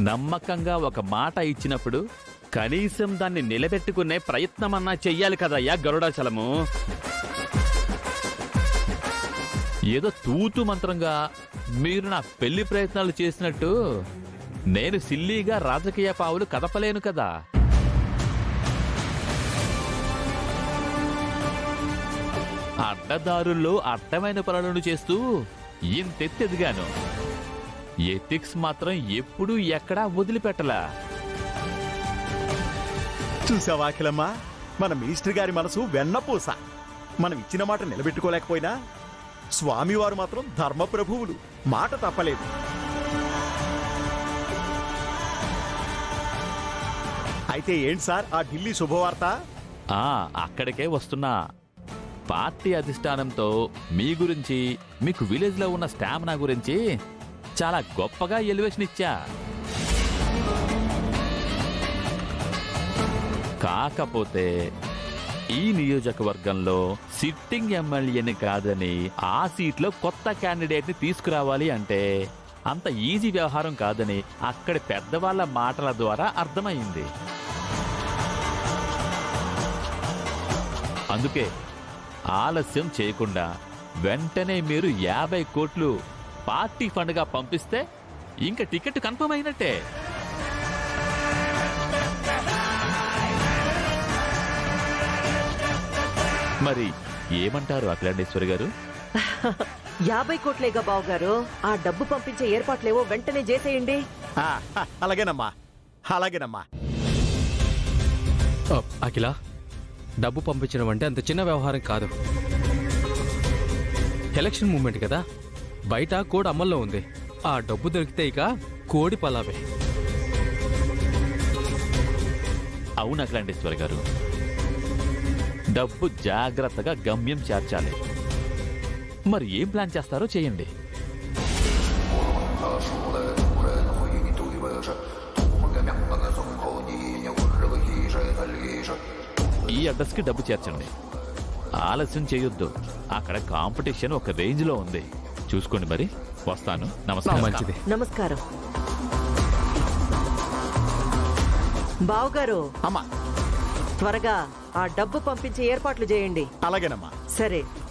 నమ్మకంగా ఒక మాట ఇచ్చినప్పుడు కనీసం దాన్ని నిలబెట్టుకునే ప్రయత్నమన్నా చెయ్యాలి కదయ్యా గరుడాచలము. ఏదో తూతు మంత్రంగా మీరు నా పెళ్లి ప్రయత్నాలు చేసినట్టు నేను సిల్లీగా రాజకీయ పావులు కదపలేను కదా. అడ్డదారుల్లో అడ్డమైన పనులను చేస్తూ ఇంతెత్తెదిగాను. ఎథిక్స్ మాత్రం ఎప్పుడూ ఎక్కడా వదిలిపెట్టలా. చూసావా అఖిలమ్మా, మన మినిస్టర్ గారి మనసు వెన్నపూస. మనం ఇచ్చిన మాట నిలబెట్టుకోలేకపోయినా స్వామివారు మాత్రం ధర్మప్రభువులు, మాట తప్పలేదు. అయితే ఏంటి సార్ ఆ ఢిల్లీ శుభవార్త? అక్కడికే వస్తున్నా. పార్టీ అధిష్టానంతో మీ గురించి, మీకు విలేజ్ లో ఉన్న స్టామినా గురించి చాలా గొప్పగా ఎలివేషన్ ఇచ్చా. కాకపోతే ఈ నియోజకవర్గంలో సిట్టింగ్ ఎమ్మెల్యేని కాదని ఆ సీట్లో కొత్త క్యాండిడేట్ ని తీసుకురావాలి అంటే అంత ఈజీ వ్యవహారం కాదని అక్కడి పెద్దవాళ్ల మాటల ద్వారా అర్థమైంది. అందుకే ఆలస్యం చేయకుండా వెంటనే మీరు 50 కోట్లు పార్టీ ఫండ్గా పంపిస్తే ఇంక టికెట్ కన్ఫర్మ్ అయినట్టే. మరి ఏమంటారు అఖిలాండేశ్వరి గారు? 50 కోట్లేగా బావగారు, ఆ డబ్బు పంపించే ఏర్పాట్లేవో వెంటనే చేసేయండి. అలాగేనమ్మా, అలాగేనమ్మా. అఖిల, డబ్బు పంపించడం అంటే అంత చిన్న వ్యవహారం కాదు. ఎలక్షన్ మూమెంట్ కదా, బయట కోడ్ అమల్లో ఉంది. ఆ డబ్బు దొరికితే ఇక కోడి పలావే. అవును అఖిలాండేశ్వరి గారు, డబ్బు జాగ్రత్తగా గమ్యం చేర్చాలి. మరి ఏం ప్లాన్ చేస్తారో చేయండి. ఈ అడ్రస్కి డబ్బు చేర్చండి. ఆలస్యం చేయొద్దు. అక్కడ కాంపిటీషన్ ఒక రేంజ్ లో ఉంది. చూసుకోండి. మరి వస్తాను. నమస్కారం. మంచిది. నమస్కారం బావగారు. అమ్మా, త్వరగా ఆ డబ్బు పంపించే ఏర్పాట్లు చేయండి. అలాగేనమ్మా. సరే.